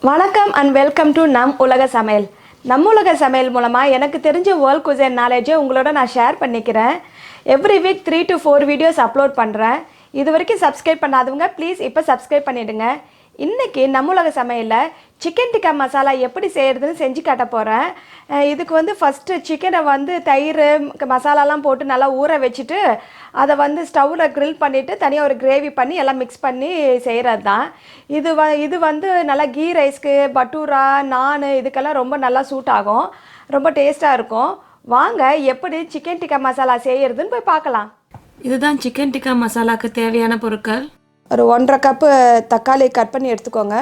வணக்கம் and welcome to நம் உலக சமையல். நம் உலக சமையல் மூலமாக எனக்கு தெரிஞ்ச வேர்ல்ட் குசைன் நாலேஜை உங்களோட நான் ஷேர் பண்ணிக்கிறேன். Every week 3 to 4 videos upload பண்ணுறேன். இது வரைக்கும் சப்ஸ்கிரைப் பண்ணாதவங்க ப்ளீஸ் இப்போ சப்ஸ்கிரைப் பண்ணிவிடுங்க. இன்றைக்கி நம்ம உலக சமையலில் சிக்கன் டிக்கா மசாலா எப்படி செய்கிறதுன்னு செஞ்சு காட்ட போகிறேன். இதுக்கு ஃபஸ்ட்டு சிக்கனை தயிர் மசாலாலாம் போட்டு நல்லா ஊற வச்சுட்டு அதை ஸ்டவ்வில் க்ரில் பண்ணிவிட்டு தனியாக ஒரு கிரேவி பண்ணி எல்லாம் மிக்ஸ் பண்ணி செய்கிறது தான். இது நல்லா கீ ரைஸ்க்கு, பட்டூரா, நான் இதுக்கெல்லாம் ரொம்ப நல்லா சூட் ஆகும், ரொம்ப டேஸ்ட்டாக இருக்கும். வாங்க எப்படி சிக்கன் டிக்கா மசாலா செய்கிறதுன்னு போய் பார்க்கலாம். இதுதான் சிக்கன் டிக்கா மசாலாவுக்கு தேவையான பொருட்கள். ஒரு 1.5 கப்பு தக்காளி கட் பண்ணி எடுத்துக்கோங்க.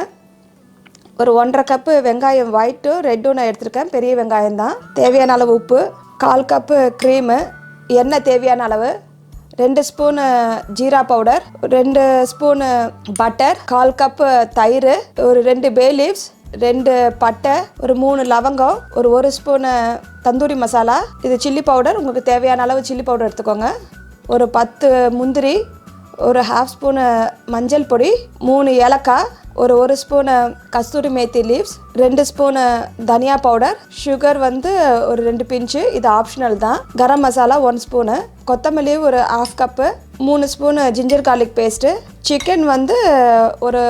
ஒரு 1.5 கப்பு வெங்காயம் ஒயிட்டும் ரெட்டும் நான் எடுத்துருக்கேன், பெரிய வெங்காயம் தான். தேவையான அளவு உப்பு, 1/4 கப்பு க்ரீமு, எண்ணெய் தேவையான அளவு, 2 spoon jeera powder, 2 spoon butter, 1/4 cup தயிர், ஒரு 2 பே லீவ்ஸ், 2 பட்டை, ஒரு 3 லவங்கம், ஒரு 1 ஸ்பூனு தந்தூரி மசாலா, இது சில்லி பவுடர், உங்களுக்கு தேவையான அளவு சில்லி பவுடர் எடுத்துக்கோங்க, ஒரு 10 முந்திரி, ஒரு 1/2 ஸ்பூனு மஞ்சள் பொடி, 3 ஏலக்காய், ஒரு 1 ஸ்பூனு கஸ்தூரி மேத்தி லீவ்ஸ், 2 ஸ்பூனு தனியா பவுடர், சுகர் ஒரு 2 பிஞ்சு, இது ஆப்ஷனல் தான், கரம் மசாலா 1 ஸ்பூனு, கொத்தமல்லி ஒரு 1/2 cup, 3 spoon ginger garlic paste, chicken ஒரு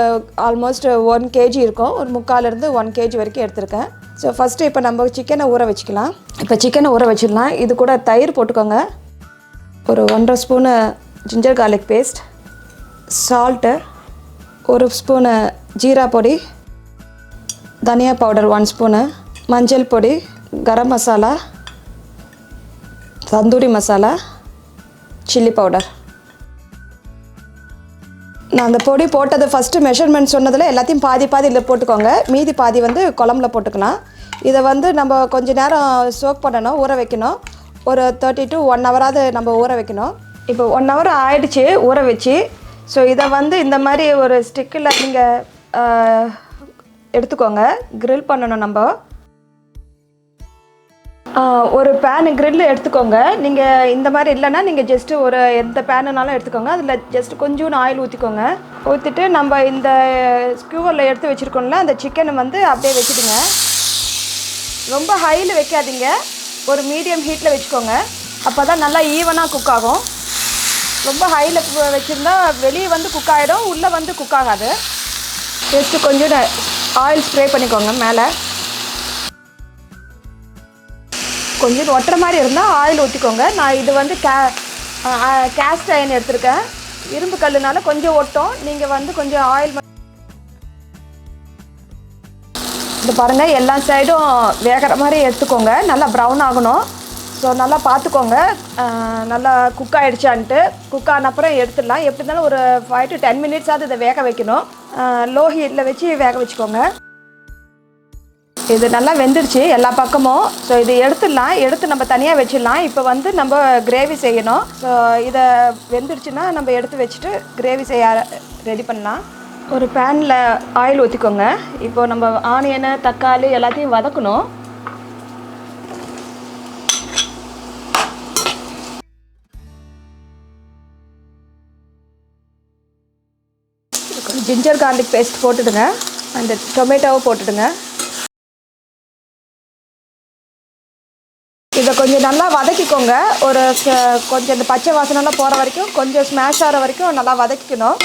ஆல்மோஸ்ட் 1 kg இருக்கும், ஒரு 3/4 1 kg வரைக்கும் எடுத்திருக்கேன். ஸோ ஃபஸ்ட்டு இப்போ நம்ம சிக்கனை ஊற வச்சுக்கலாம். இப்போ சிக்கனை ஊற வச்சிடலாம். இது கூட தயிர் போட்டுக்கோங்க, ஒரு 1.5 spoon ginger garlic paste, salt, 1 spoon ஜீரா பொடி, தனியா பவுடர் 1 ஸ்பூனு, மஞ்சள் பொடி, கரம் மசாலா, தந்தூரி மசாலா, சில்லி பவுடர். நான் அந்த பொடி போட்டது ஃபஸ்ட்டு மெஷர்மெண்ட் சொன்னதில் எல்லாத்தையும் பாதி இதில் போட்டுக்கோங்க, மீதி பாதி குழம்புல போட்டுக்கலாம். இதை நம்ம கொஞ்சம் நேரம் சோக் பண்ணணும், ஊற வைக்கணும், ஒரு 30 to 1 ஹவராவது நம்ம ஊற வைக்கணும். இப்போ 1 ஹவர் ஆயிடுச்சு ஊற வச்சு. ஸோ இதை இந்த மாதிரி ஒரு ஸ்டிக்கில் நீங்கள் எடுத்துக்கோங்க, க்ரில் பண்ணணும். நம்ம ஒரு பேனு க்ரில் எடுத்துக்கோங்க. நீங்கள் இந்த மாதிரி இல்லைன்னா நீங்கள் ஜஸ்ட்டு ஒரு எந்த பேனுனாலும் எடுத்துக்கோங்க, அதில் ஜஸ்ட்டு கொஞ்சோண்டு ஆயில் ஊற்றிக்கோங்க. ஊற்றிட்டு நம்ம இந்த ஸ்கியூவரில் எடுத்து வச்சுருக்கோம்ல அந்த சிக்கனை அப்படியே வச்சுடுங்க. ரொம்ப ஹையில் வைக்காதீங்க, ஒரு மீடியம் ஹீட்டில் வச்சுக்கோங்க, அப்போ தான் நல்லா ஈவனாக குக் ஆகும். ரொம்ப ஹையில் வச்சுருந்தா வெளியே குக் ஆகிடும், உள்ளே குக் ஆகாது. ஜஸ்ட்டு கொஞ்சம் ஆயில் ஸ்ப்ரே பண்ணிக்கோங்க மேலே. கொஞ்சம் ஒட்டுற மாதிரி இருந்தால் ஆயில் ஊற்றிக்கோங்க. நான் இது கேஸ்ட் அயர்ன் எடுத்திருக்கேன், இரும்பு கல்லுனால கொஞ்சம் ஒட்டும். நீங்கள் கொஞ்சம் ஆயில் இது பாருங்கள், எல்லா சைடும் வேகிற மாதிரி எடுத்துக்கோங்க, நல்லா ப்ரௌன் ஆகணும். ஸோ நல்லா பார்த்துக்கோங்க நல்லா குக் ஆகிடுச்சான்ட்டு. குக் ஆன அப்புறம் எடுத்துடலாம். எப்படி இருந்தாலும் ஒரு 5 to 10 மினிட்ஸாவது இதை வேக வைக்கணும். லோ ஹீட்டில் வச்சு வேக வச்சுக்கோங்க. இது நல்லா வெந்துடுச்சு எல்லா பக்கமும். ஸோ இதை எடுத்துடலாம், எடுத்து நம்ம தனியாக வச்சிடலாம். இப்போ நம்ம கிரேவி செய்யணும். ஸோ இதை வெந்துடுச்சுன்னா நம்ம எடுத்து வச்சுட்டு கிரேவி செய்ய ரெடி பண்ணலாம். ஒரு பேனில் ஆயில் ஊற்றிக்கோங்க. இப்போது நம்ம ஆனியனு, தக்காளி எல்லாத்தையும் வதக்கணும். ஜிஞ்சர் கார்லிக் பேஸ்ட் போட்டுடுங்க, அந்த டொமேட்டோவை போட்டுடுங்க. இதை கொஞ்சம் நல்லா வதக்கிக்கோங்க. ஒரு கொஞ்சம் இந்த பச்சை வாசனைலாம் போகிற வரைக்கும், கொஞ்சம் ஸ்மாஷ் ஆகிற வரைக்கும் நல்லா வதக்கிக்கணும்.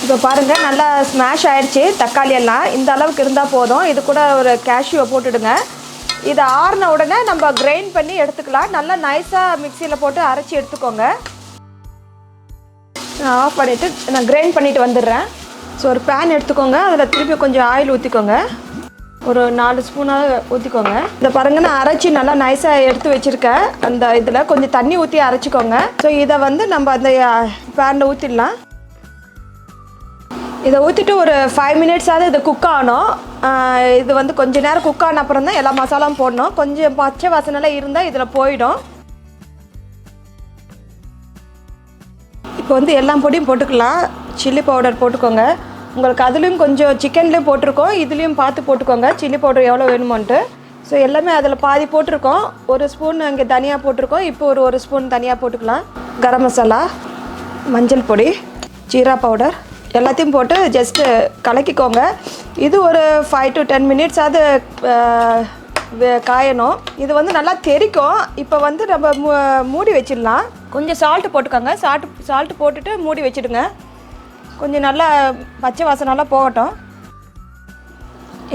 இப்போ பாருங்கள், நல்லா ஸ்மாஷ் ஆகிடுச்சு. தக்காளி எல்லாம் இந்த அளவுக்கு இருந்தால் போதும். இது கூட ஒரு கேஷ்யூவை போட்டுடுங்க. இதை ஆறின உடனே நம்ம கிரைண்ட் பண்ணி எடுத்துக்கலாம். நல்லா நைஸாக மிக்சியில் போட்டு அரைச்சி எடுத்துக்கோங்க. நான் ஆஃப் பண்ணிவிட்டு நான் கிரைண்ட் பண்ணிவிட்டு வந்துடுறேன். ஸோ ஒரு பேன் எடுத்துக்கோங்க, அதில் திருப்பி கொஞ்சம் ஆயில் ஊற்றிக்கோங்க, ஒரு 4 ஸ்பூனாக ஊற்றிக்கோங்க. இதை பாருங்கள், நான் அரைச்சி நல்லா நைஸாக எடுத்து வச்சுருக்கேன். அந்த இதில் கொஞ்சம் தண்ணி ஊற்றி அரைச்சிக்கோங்க. ஸோ இதை நம்ம அந்த பேனில் ஊற்றிடலாம். இதை ஊற்றிட்டு ஒரு 5 மினிட்ஸாவது இது குக் ஆகணும். இது கொஞ்சம் நேரம் குக் ஆன அப்புறம் தான் எல்லா மசாலாவும் போடணும். கொஞ்சம் பச்சை வாசனைலாம் இருந்தால் இதில் போயிடும். இப்போ எல்லா பொடியும் போட்டுக்கலாம். சில்லி பவுடர் போட்டுக்கோங்க, உங்களுக்கு அதுலேயும் கொஞ்சம் சிக்கன்லேயும் போட்டிருக்கோம், இதுலேயும் பார்த்து போட்டுக்கோங்க சில்லி பவுடர் எவ்வளோ வேணுமோன்ட்டு. ஸோ எல்லாமே அதில் பாதி போட்டிருக்கோம். 1 ஸ்பூன் அங்கே தனியா போட்டிருக்கோம், இப்போ ஒரு 1 ஸ்பூன் தனியாக போட்டுக்கலாம். கரம் மசாலா, மஞ்சள் பொடி, ஜீரா பவுடர், எல்லாத்தையும் போட்டு ஜஸ்ட்டு கலக்கிக்கோங்க. இது ஒரு 5 to 10 மினிட்ஸாவது காயணும். இது வந்து நல்லா தெறிக்கும். இப்போ வந்து நம்ம மூடி வச்சிடலாம். கொஞ்சம் சால்ட்டு போட்டுக்கோங்க. சால்ட்டு போட்டுட்டு மூடி வச்சுடுங்க. கொஞ்சம் நல்லா பச்சை வாசனைலாம் போகட்டும்.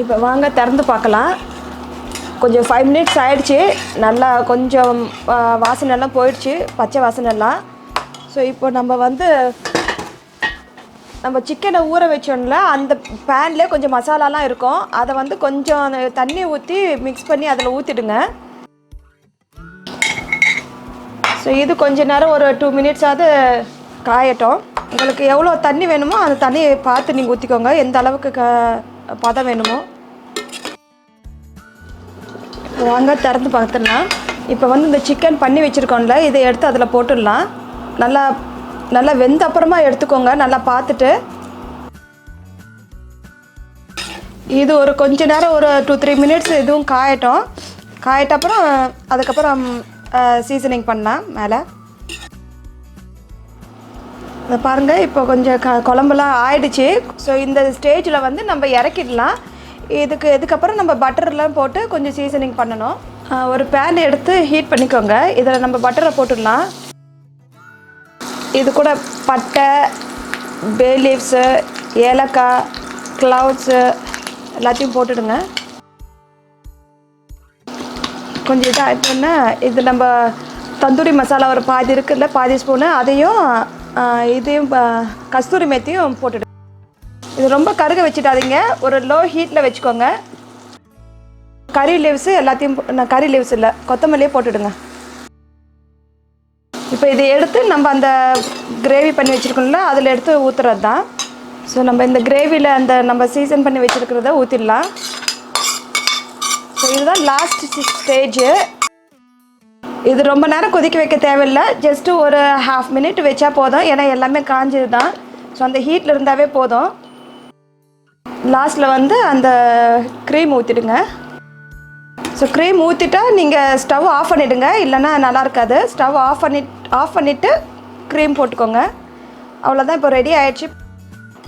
இப்போ வாங்க திறந்து பார்க்கலாம். கொஞ்சம் 5 மினிட்ஸ் ஆகிடுச்சு. நல்லா கொஞ்சம் வாசனைலாம் போயிடுச்சு, பச்சை வாசனைலாம். ஸோ இப்போ நம்ம சிக்கனை ஊற வச்சோம்ல, அந்த பேன்லேயே கொஞ்சம் மசாலாலாம் இருக்கும். அதை வந்து கொஞ்சம் தண்ணி ஊற்றி மிக்ஸ் பண்ணி அதில் ஊற்றிடுங்க. ஸோ இது கொஞ்ச நேரம் ஒரு 2 மினிட்ஸாவது காயட்டும். உங்களுக்கு எவ்வளோ தண்ணி வேணுமோ அந்த தண்ணியை பார்த்து நீங்கள் ஊற்றிக்கோங்க, எந்த அளவுக்கு பதம் வேணுமோ. வாங்க திறந்து பார்த்துடலாம். இப்போ வந்து இந்த சிக்கன் பண்ணி வச்சுருக்கோம்ல, இதை எடுத்து அதில் போட்டுடலாம். நல்லா வெந்த அப்புறமா எடுத்துக்கோங்க, நல்லா பார்த்துட்டு. இது ஒரு கொஞ்ச நேரம் ஒரு 2-3 மினிட்ஸ் இதுவும் காயட்ட அப்புறம் அதுக்கப்புறம் சீசனிங் பண்ணலாம் மேலே. அதை பாருங்கள், இப்போ கொஞ்சம் குழம்புலாம் ஆயிடுச்சு. ஸோ இந்த ஸ்டேஜில் வந்து நம்ம இறக்கிடலாம். இதுக்கப்புறம் நம்ம பட்டர்லாம் போட்டு கொஞ்சம் சீசனிங் பண்ணணும். ஒரு பேன் எடுத்து ஹீட் பண்ணிக்கோங்க. இதில் நம்ம பட்டரை போட்டுடலாம். இது கூட பட்டை, பே லீவ்ஸு, ஏலக்காய், க்ளவுஸு எல்லாத்தையும் போட்டுடுங்க. கொஞ்சம் இதாக ஆகிட்டோன்னா இது நம்ம தந்தூரி மசாலா ஒரு பாதி இருக்குல்ல, பாதி ஸ்பூனு, அதையும் இதையும் கஸ்தூரி மேத்தியும் போட்டுடுங்க. இது ரொம்ப கருக வச்சுட்டாதீங்க, ஒரு லோ ஹீட்டில் வச்சுக்கோங்க. கறி லீவ்ஸு எல்லாத்தையும் கறி லீவ்ஸ் இல்லை, கொத்தமல்லியே போட்டுடுங்க. இப்போ இதை எடுத்து நம்ம அந்த கிரேவி பண்ணி வச்சுருக்கோம்ல, அதில் எடுத்து ஊற்றுறது தான். ஸோ நம்ம இந்த கிரேவியில் அந்த நம்ம சீசன் பண்ணி வச்சுருக்கிறத ஊற்றிடலாம். ஸோ இதுதான் லாஸ்ட் ஸ்டேஜு. இது ரொம்ப நேரம் கொதிக்க வைக்க தேவையில்லை, ஜஸ்ட்டு ஒரு 1/2 மினிட் வச்சா போதும். ஏன்னா எல்லாமே காஞ்சது தான். ஸோ அந்த ஹீட்டில் இருந்தாவே போதும். லாஸ்ட்டில் வந்து அந்த க்ரீம் ஊற்றிடுங்க. ஸோ க்ரீம் ஊற்றிட்டா நீங்கள் ஸ்டவ் ஆஃப் பண்ணிவிடுங்க, இல்லைன்னா நல்லா இருக்காது. ஸ்டவ் ஆஃப் பண்ணிவிட்டு க்ரீம் போட்டுக்கோங்க. அவ்வளோதான், இப்போ ரெடி ஆகிடுச்சு.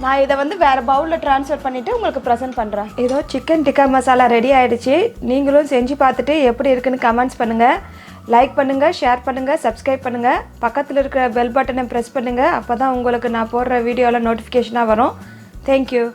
நான் இதை வந்து வேறு பவுலில் ட்ரான்ஸ்ஃபர் பண்ணிவிட்டு உங்களுக்கு ப்ரெசென்ட் பண்ணுறேன். ஏதோ சிக்கன் டிக்கா மசாலா ரெடி ஆகிடுச்சு. நீங்களும் செஞ்சு பார்த்துட்டு எப்படி இருக்குன்னு கமெண்ட்ஸ் பண்ணுங்கள். லைக் பண்ணுங்கள், ஷேர் பண்ணுங்கள், சப்ஸ்கிரைப் பண்ணுங்கள். பக்கத்தில் இருக்கிற பெல் பட்டனை ப்ரெஸ் பண்ணுங்கள். அப்போ தான் உங்களுக்கு நான் போடுற வீடியோவில் நோட்டிஃபிகேஷனாக வரும். தேங்க்யூ.